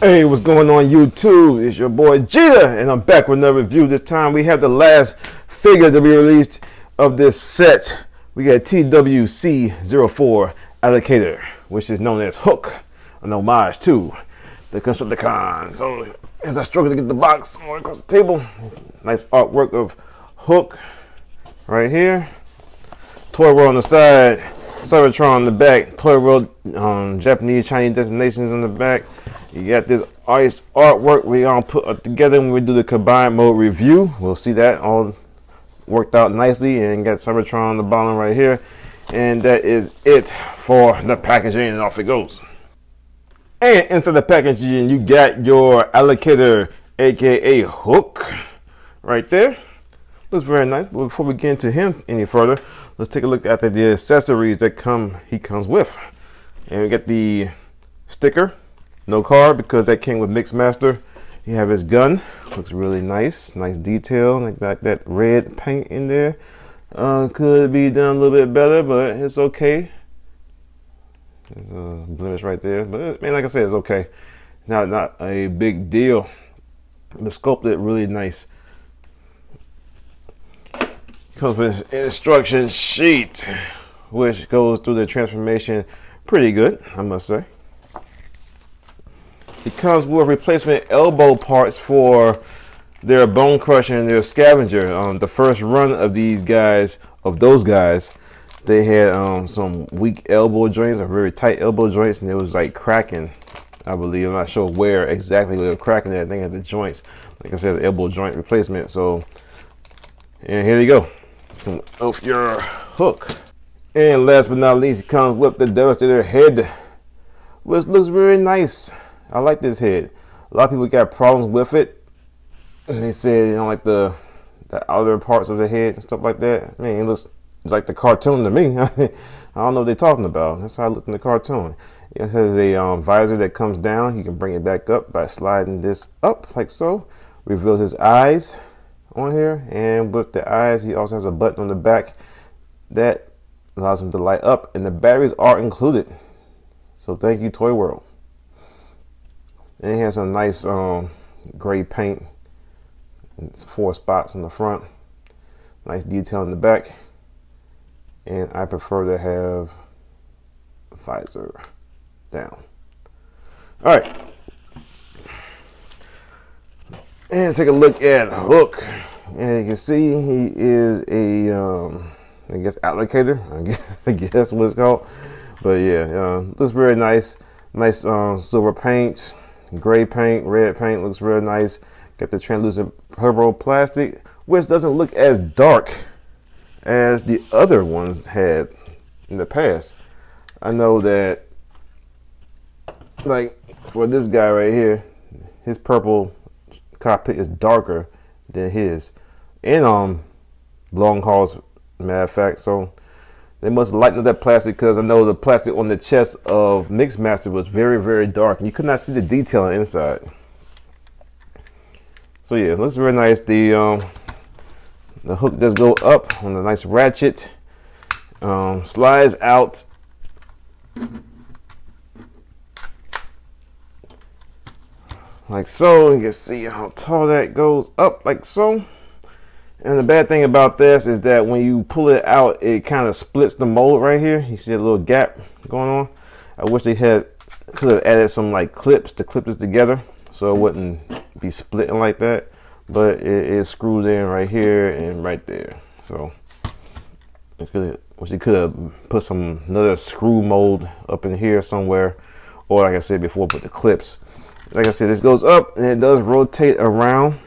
Hey, what's going on YouTube? It's your boy Jeter, and I'm back with another review. This time we have the last figure to be released of this set. We got TW-C04 Allocator, which is known as Hook, an homage to the Constructicon. So as I struggle to get the box all across the table, nice artwork of Hook right here. Toyworld on the side, Cybertron on the back, Toyworld Japanese, Chinese destinations on the back. You got this ice artwork we're gonna put together when we do the combined mode review. We'll see that all worked out nicely, and got Cybertron on the bottom right here. And that is it for the packaging, and off it goes. And inside the packaging, you got your Allocator, aka Hook, right there. Looks very nice. But before we get into him any further, let's take a look at the accessories that he comes with. And we got the sticker. No card because that came with Mixmaster. You have his gun, looks really nice, nice detail, like that red paint in there. Could be done a little bit better, but it's okay. There's a blemish right there, but man, like I said, it's okay. Not a big deal. The sculpted really nice. Comes with an instruction sheet, which goes through the transformation pretty good, I must say. It comes with replacement elbow parts for their Bone Crusher and their Scavenger. The first run of those guys, they had some weak elbow joints or very tight elbow joints, and it was like cracking, I believe. I'm not sure where exactly they were cracking that thing at the joints. Like I said, the elbow joint replacement. So, and here you go, some of your Hook. And last but not least, it comes with the Devastator head, which looks very nice. I like this head. A lot of people got problems with it. And they said, you know, like the outer parts of the head and stuff like that. I mean, it looks like the cartoon to me. I don't know what they're talking about. That's how it looked in the cartoon. It has a visor that comes down. You can bring it back up by sliding this up like so. Reveals his eyes on here. And with the eyes, he also has a button on the back that allows him to light up. And the batteries are included. So thank you, Toyworld. And it has some nice gray paint. It's 4 spots on the front. Nice detail in the back. And I prefer to have the visor down. All right. And take a look at Hook. And you can see he is a, I guess, allocator. I guess what it's called. But yeah, looks very nice. Nice silver paint. Gray paint, red paint, looks real nice. Got the translucent purple plastic, which doesn't look as dark as the other ones had in the past. I know that, like for this guy right here, his purple cockpit is darker than his, and long hauls, matter of fact. So they must lighten up that plastic, because I know the plastic on the chest of Mixmaster was very, very dark, and you could not see the detail on the inside. So yeah, it looks very nice. The hook does go up on a nice ratchet, slides out. Like so. You can see how tall that goes up, like so. And the bad thing about this is that when you pull it out, it kind of splits the mold right here. You see a little gap going on. I wish they could have added some like clips to clip this together so it wouldn't be splitting like that. But it is screwed in right here and right there. So wish they could have put another screw mold up in here somewhere, or like I said before, put the clips. Like I said, this goes up and it does rotate around.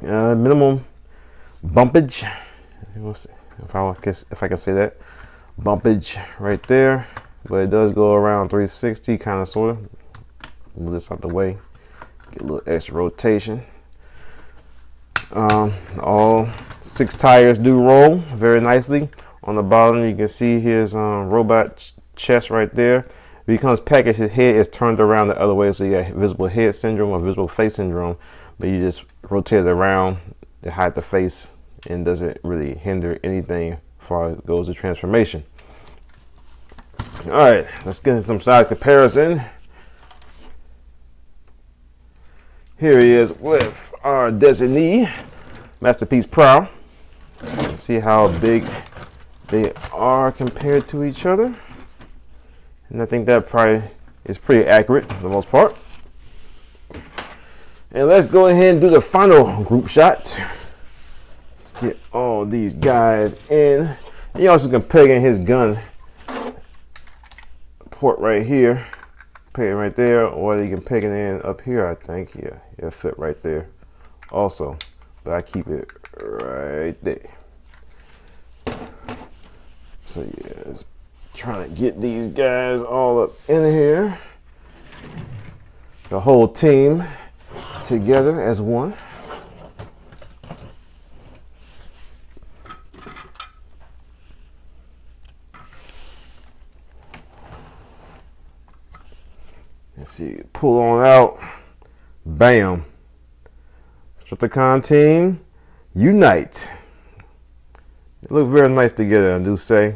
Minimum bumpage, if I can say that, bumpage right there, but it does go around 360, kind of, sort of. Move this out the way, get a little extra rotation. All 6 tires do roll very nicely. On the bottom, you can see his robot chest right there. When he comes packaged, his head is turned around the other way, so you got visible head syndrome or visible face syndrome. But you just rotate it around to hide the face, and doesn't really hinder anything as far as goes to transformation. All right, let's get into some size comparison. Here he is with our designee, Masterpiece Pro. See how big they are compared to each other. And I think that probably is pretty accurate for the most part. And let's go ahead and do the final group shot. Let's get all these guys in. He also can peg in his gun port right here. Peg it right there, or you can peg it in up here, I think. Yeah, it'll fit right there also. But I keep it right there. So yeah, just trying to get these guys all up in here. The whole team together as one. Let's see, pull on out, bam. Constructicon team, unite. They look very nice together, I do say.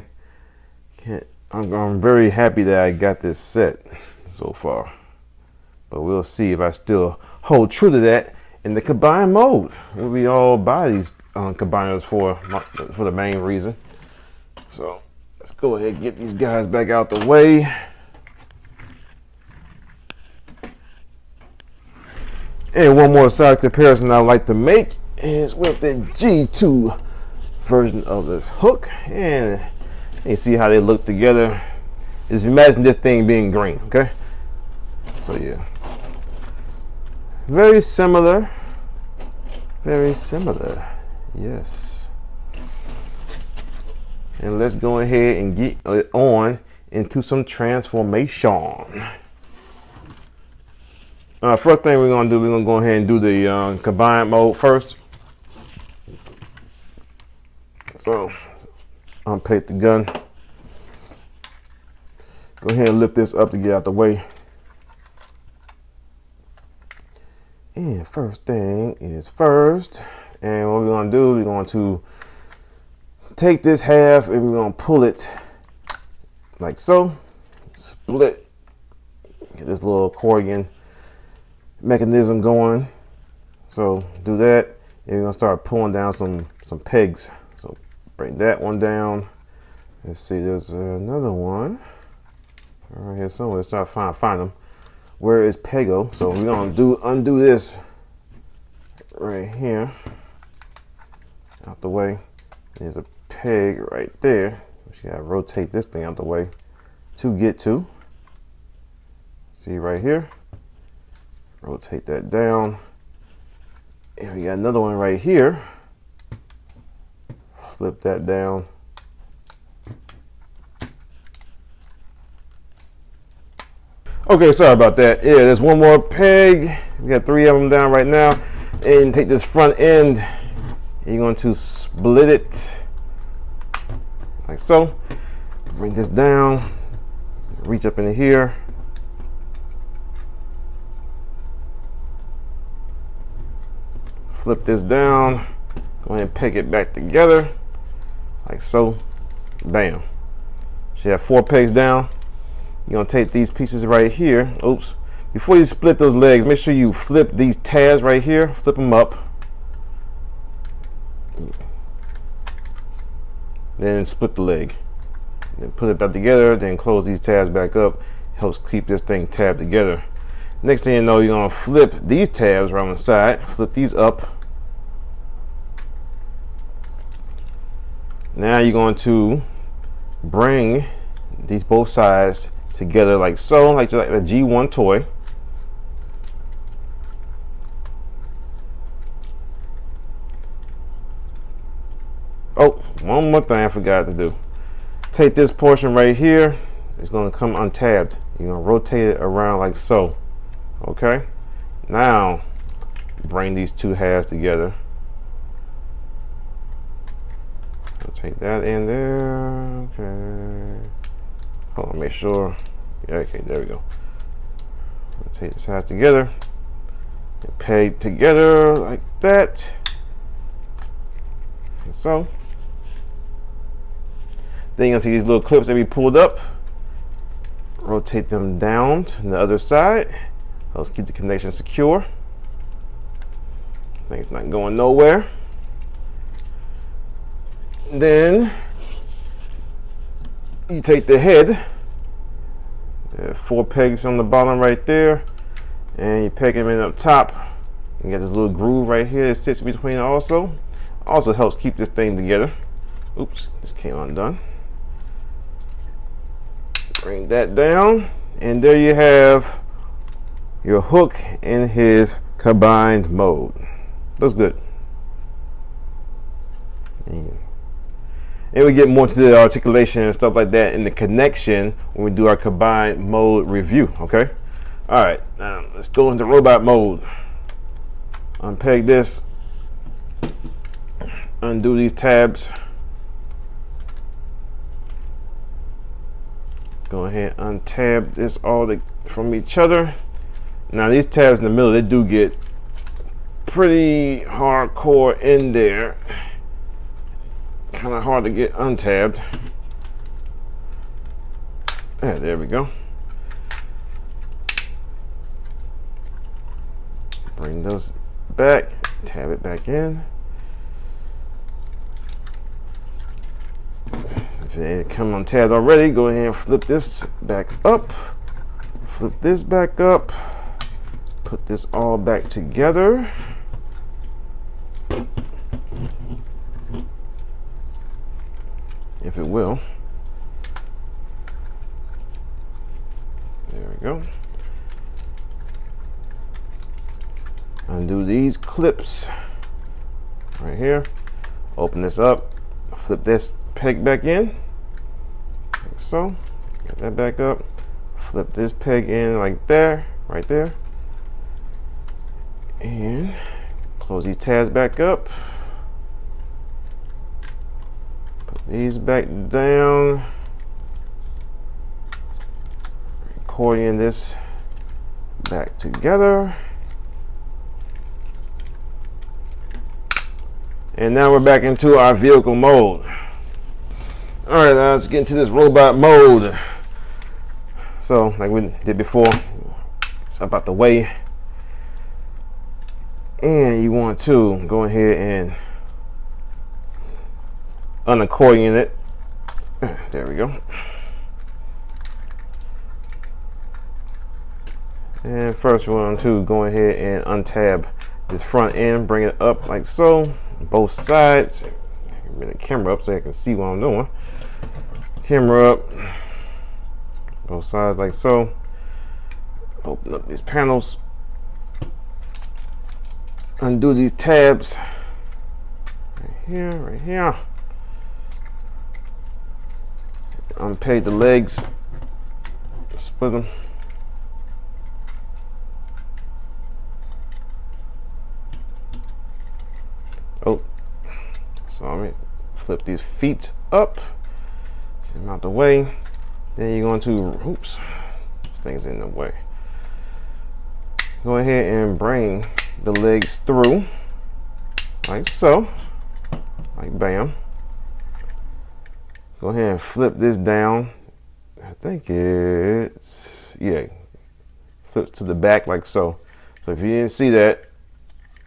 I'm very happy that I got this set so far. But we'll see if I still hold true to that in the combined mode. We all buy these combiners for the main reason. So let's go ahead and get these guys back out the way. And one more side comparison I like to make is with the G2 version of this hook. And you see how they look together. Just imagine this thing being green, okay? So yeah. Very similar. Very similar. Yes. And let's go ahead and get on into some transformation. First thing we're going to do, we're going to go ahead and do the combined mode first. So, unpack the gun. Go ahead and lift this up to get out the way. And first thing is first. And what we're going to do, we're going to take this half and we're going to pull it like so. Split. Get this little accordion mechanism going. So do that, and we're gonna start pulling down some pegs. So bring that one down. Let's see, there's another one right here somewhere. Let's start find them. Where is Pego? So we're gonna undo this right here out the way. There's a peg right there. We gotta rotate this thing out the way to get to. See right here. Rotate that down. And we got another one right here. Flip that down. Okay, sorry about that. Yeah, there's one more peg. We got 3 of them down right now. And take this front end. And you're going to split it like so. Bring this down. Reach up into here. Flip this down, go ahead and peg it back together, like so, bam. So you have 4 pegs down. You're gonna take these pieces right here, oops. Before you split those legs, make sure you flip these tabs right here, flip them up. Then split the leg. Then put it back together, then close these tabs back up. Helps keep this thing tabbed together. Next thing you know, you're gonna flip these tabs right on the side, flip these up. Now you're going to bring these both sides together like so, like a G1 toy. Oh, one more thing I forgot to do. Take this portion right here. It's going to come untabbed. You're going to rotate it around like so. Okay? Now, bring these 2 halves together. Take that in there. Okay. Hold on, make sure. Yeah, okay, there we go. Take the sides together. And peg together like that. And so. Then you're going to take these little clips that we pulled up. Rotate them down to the other side. Helps keep the connection secure. Thing's not going nowhere. Then you take the head. There's 4 pegs on the bottom right there, and you peg them in up top. You got this little groove right here that sits between also. Also helps keep this thing together. Oops, this came undone. Bring that down, and there you have your hook in his combined mode. Looks good. And we get more into the articulation and stuff like that in the connection when we do our combined mode review, okay? All right, now let's go into robot mode. Unpeg this, undo these tabs. Go ahead and untab this all from each other. Now these tabs in the middle, they do get pretty hardcore in there. Kind of hard to get untabbed. There we go. Bring those back, tab it back in. If it ain't come untabbed already, go ahead and flip this back up. Flip this back up. Put this all back together. If it will. There we go. Undo these clips right here. Open this up. Flip this peg back in. Like so. Get that back up. Flip this peg in like there, right there. And close these tabs back up. These back down. Accordion this back together. And now we're back into our vehicle mode. All right, now let's get into this robot mode. So, like we did before, it's up out the way. And you want to go ahead and unaccordion it. There we go. And first we want to go ahead and untab this front end, bring it up like so, both sides. Bring the camera up so I can see what I'm doing. Camera up, both sides like so. Open up these panels. Undo these tabs. Right here, right here. Unpeg the legs, split them. Oh, sorry. Flip these feet up, get them out the way. Then you're going to, oops, this thing's in the way. Go ahead and bring the legs through, like so, like bam. Go ahead and flip this down. I think it's, yeah, flips to the back like so. So if you didn't see that,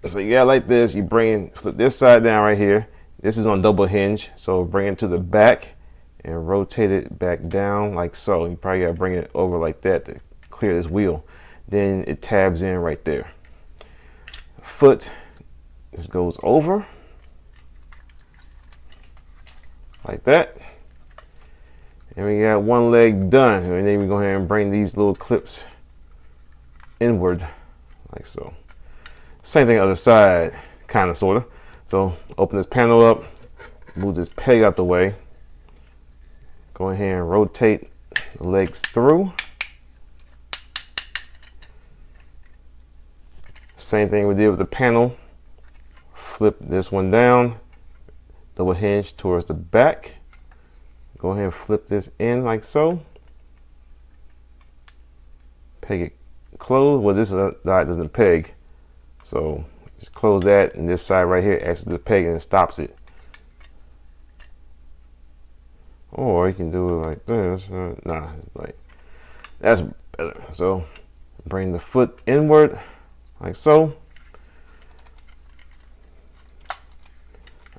so you got like this, you flip this side down right here. This is on double hinge, so bring it to the back and rotate it back down like so. You probably gotta bring it over like that to clear this wheel. Then it tabs in right there. Foot, this goes over like that. And we got one leg done. And then we go ahead and bring these little clips inward like so. Same thing other side, kind of, sort of. So open this panel up, move this peg out the way. Go ahead and rotate the legs through. Same thing we did with the panel. Flip this one down, double hinge towards the back. Go ahead and flip this in like so. Peg it closed. Well, this side doesn't peg. So just close that, and this side right here acts as the peg and it stops it. Or you can do it like this. Nah, like that's better. So bring the foot inward like so.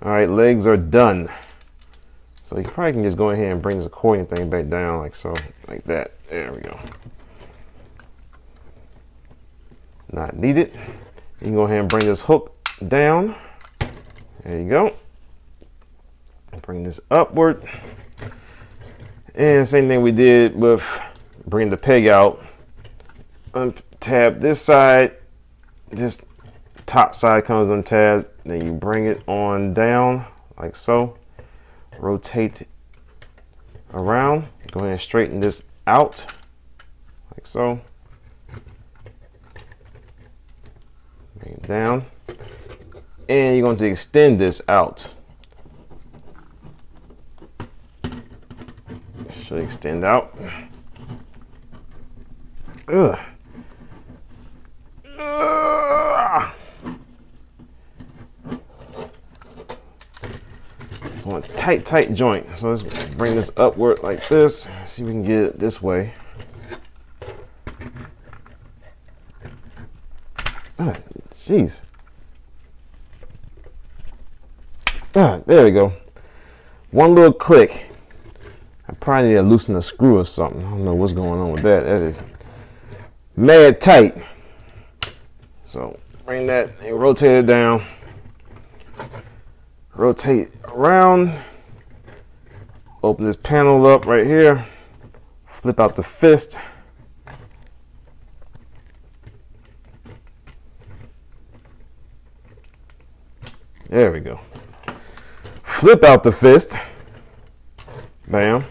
All right, legs are done. So you probably can just go ahead and bring this accordion thing back down like so, like that. There we go. Not needed. You can go ahead and bring this hook down. There you go. Bring this upward. And same thing we did with bringing the peg out. Untab this side. This top side comes untabbed. Then you bring it on down like so. Rotate around. Go ahead and straighten this out like so. Bring it down. And you're going to extend this out. Should extend out. Ugh. So a tight joint. So let's bring this upward like this. See if we can get it this way. Jeez. There we go. One little click. I probably need to loosen a screw or something. I don't know what's going on with that. That is mad tight. So bring that and rotate it down. Rotate around. Open this panel up right here. Flip out the fist. There we go. Flip out the fist. Bam.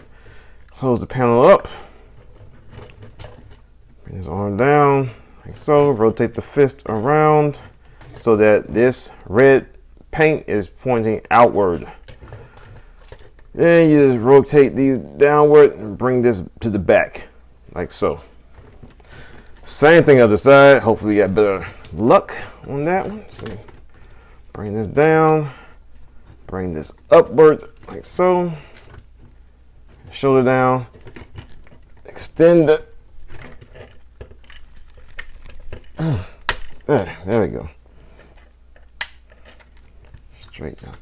Close the panel up. Bring his arm down like so. Rotate the fist around so that this red paint is pointing outward. Then you just rotate these downward and bring this to the back like so. Same thing other side. Hopefully you got better luck on that one. So bring this down. Bring this upward like so. Shoulder down. Extend it. There we go. Straight down.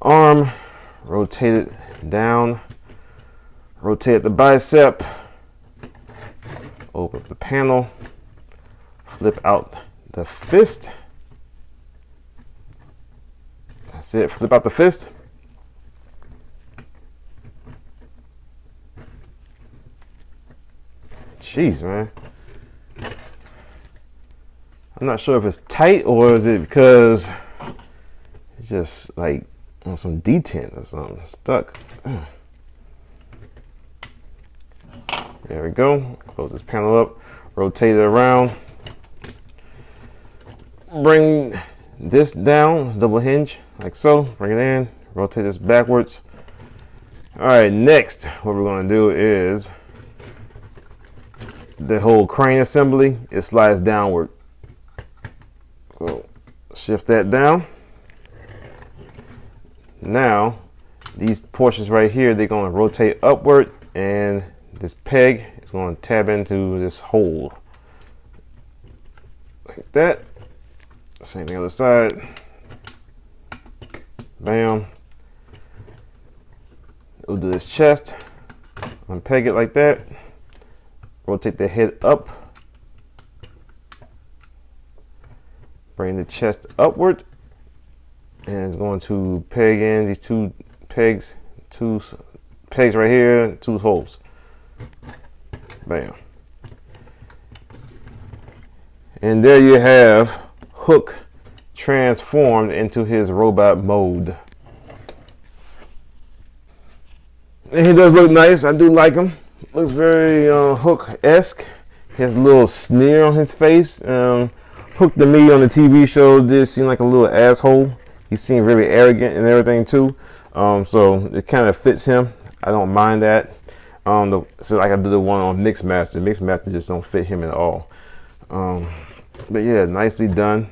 Arm, rotate it down. Rotate the bicep. Open up the panel. Flip out the fist. That's it. Flip out the fist. Jeez, man. I'm not sure if it's tight or is it because it's just like on some detent or something stuck. There we go. Close this panel up. Rotate it around. Bring this down. Let's double hinge like so. Bring it in. Rotate this backwards. All right. Next, what we're going to do is the whole crane assembly. It slides downward. So shift that down. Now these portions right here, they're going to rotate upward, and this peg is going to tab into this hole like that. Same thing other side. Bam. We'll do this chest. Unpeg it like that. Rotate the head up. Bring the chest upward. And it's going to peg in these two pegs right here, two holes. Bam. And there you have Hook transformed into his robot mode. And he does look nice. I do like him. Looks very Hook-esque. He has a little sneer on his face. Hook to me on the TV show did seem like a little asshole. He seemed very arrogant and everything too. So it kind of fits him. I don't mind that. So like I did the one on Mixmaster. Mixmaster just don't fit him at all. But yeah, nicely done.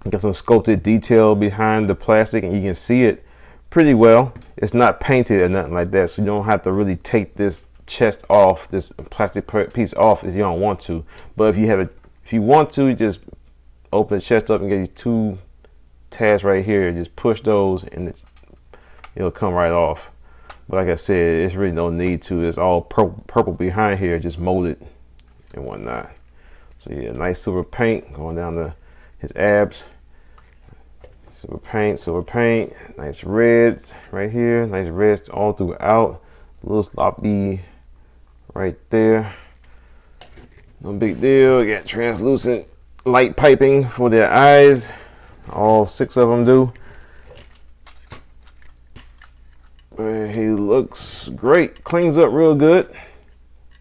Got some sculpted detail behind the plastic, and you can see it pretty well. It's not painted or nothing like that, so you don't have to really take this chest off, this plastic piece off, if you don't want to. But if you have it, if you want to, just open the chest up and get these two tabs right here, just push those and it'll come right off. But like I said, it's really no need to. It's all purple behind here, just molded and whatnot. So yeah, nice silver paint going down to his abs. Silver paint, nice reds right here, nice reds all throughout. A little sloppy right there. No big deal. Got translucent light piping for their eyes. All 6 of them do. But he looks great. Cleans up real good.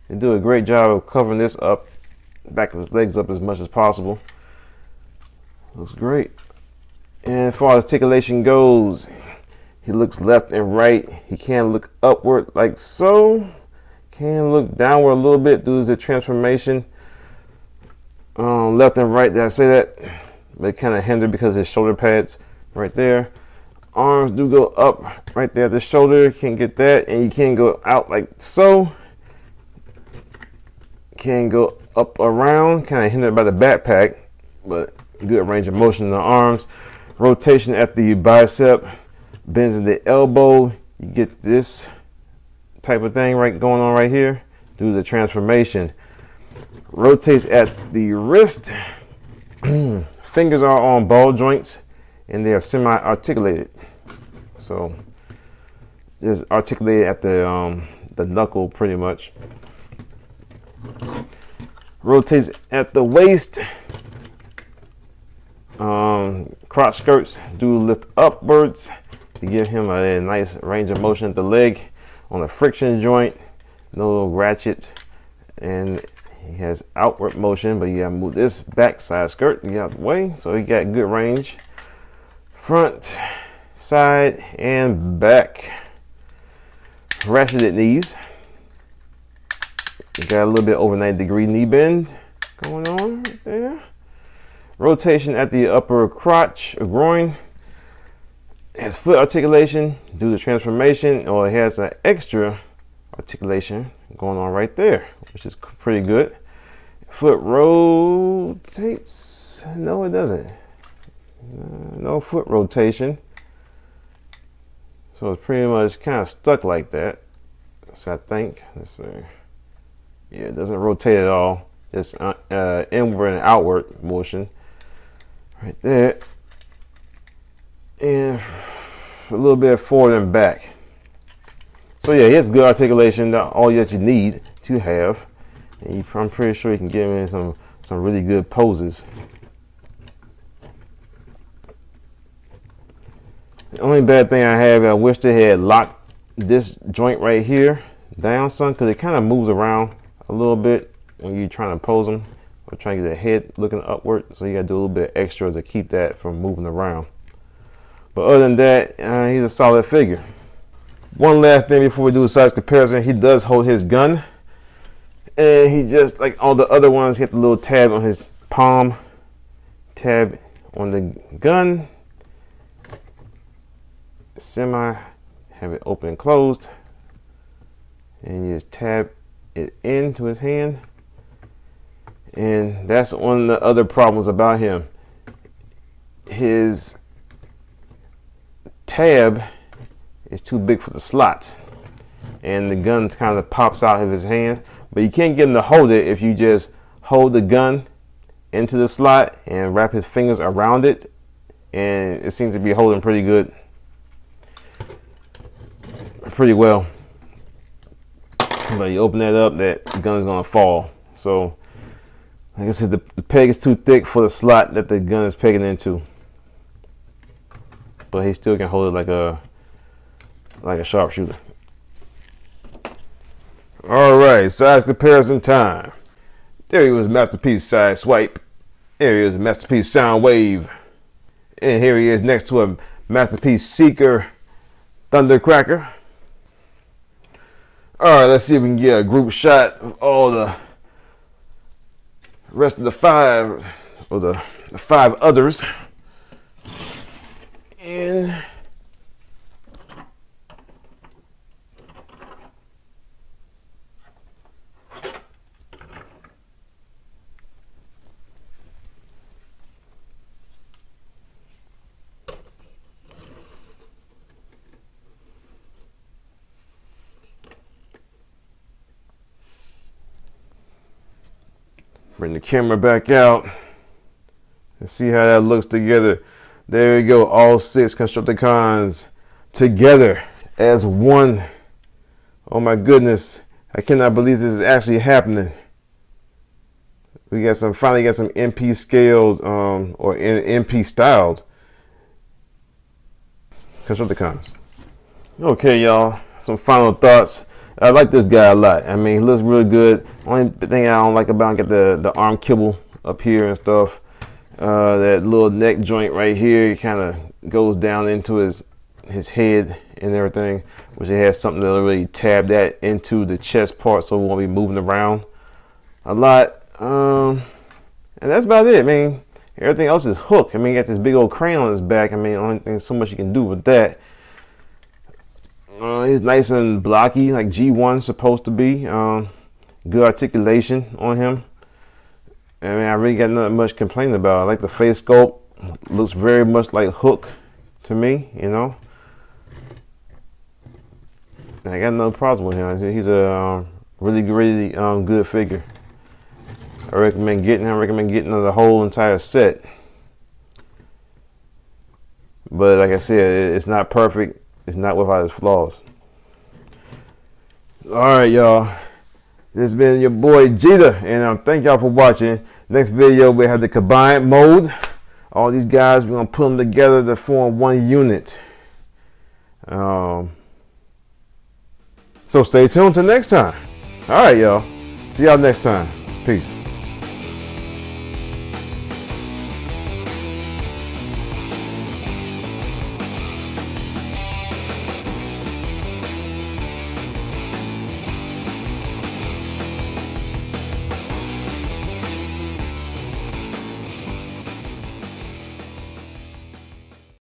They do a great job of covering this up, back of his legs up as much as possible. Looks great. And as far as articulation goes, he looks left and right. He can look upward like so. Can look downward a little bit due to the transformation. Left and right, did I say that? But it kind of hindered because his shoulder pads right there. Arms do go up right there at the shoulder. You can't get that. And you can go out like so. Can go up around, kind of hindered by the backpack, but good range of motion in the arms. Rotation at the bicep, bends in the elbow. You get this type of thing right going on right here due to the transformation. Rotates at the wrist. Fingers are on ball joints and they are semi-articulated. So just articulated at the knuckle pretty much. Rotates at the waist. Crotch skirts do lift upwards to give him a nice range of motion at the leg. On the friction joint, no ratchet, and he has outward motion, but you gotta move this back side skirt to get out the way, so he got good range. Front, side, and back. Ratcheted knees. You got a little bit over 90-degree knee bend going on right there. Rotation at the upper crotch or groin. Has foot articulation due to transformation, or it has an extra articulation going on right there, which is pretty good. Foot rotates. No, it doesn't. No foot rotation. So it's pretty much kind of stuck like that. So I think, let's see. Yeah, it doesn't rotate at all. It's inward and outward motion right there. And a little bit forward and back. So yeah, he has good articulation, all that you need to have. And I'm pretty sure you can get him in some really good poses. The only bad thing I have, I wish they had locked this joint right here down some, because it kind of moves around a little bit when you're trying to pose them or trying to get the head looking upward. So you got to do a little bit extra to keep that from moving around. But other than that, he's a solid figure. One last thing before we do a size comparison, he does hold his gun. And he just, like all the other ones, he has the little tab on his palm. Tab on the gun. Semi, have it open and closed. And you just tab it into his hand. And that's one of the other problems about him. His tab is too big for the slot, and the gun kind of pops out of his hand, but you can't get him to hold it if you just hold the gun into the slot and wrap his fingers around it, and it seems to be holding pretty well. But you open that up, that gun's gonna fall. So like I said, the peg is too thick for the slot that the gun is pegging into. But he still can hold it like a sharpshooter. All right, size comparison time. There he was, Masterpiece Side Swipe. There he is, Masterpiece Sound Wave. And here he is next to a Masterpiece Seeker Thundercracker. All right, let's see if we can get a group shot of all the rest of the five, or the 5 others. And Bring the camera back out and see how that looks together. There we go, all 6 Constructicons together as one. Oh my goodness, I cannot believe this is actually happening. We got some, finally got some MP scaled or MP styled Constructicons. Okay, y'all, some final thoughts. I like this guy a lot. I mean, he looks really good. Only thing I don't like about him, get the arm kibble up here and stuff. That little neck joint right here, kind of goes down into his head and everything, which it has something to really tab that into the chest part so it won't be moving around a lot. And that's about it. I mean, everything else is hook. I mean, you got this big old crane on his back. I mean, only thing so much you can do with that. He's nice and blocky, like G1's supposed to be. Good articulation on him. I mean, I really got nothing much complaining about. I like the face sculpt. Looks very much like Hook to me, you know. And I got no problem with him. He's a really good figure. I recommend getting him. I recommend getting the whole entire set. But like I said, it's not perfect. It's not without its flaws. All right, y'all. This has been your boy Jita, and thank y'all for watching. Next video, we have the combined mode. All these guys, we're gonna put them together to form one unit. So stay tuned till next time. All right, y'all. See y'all next time. Peace.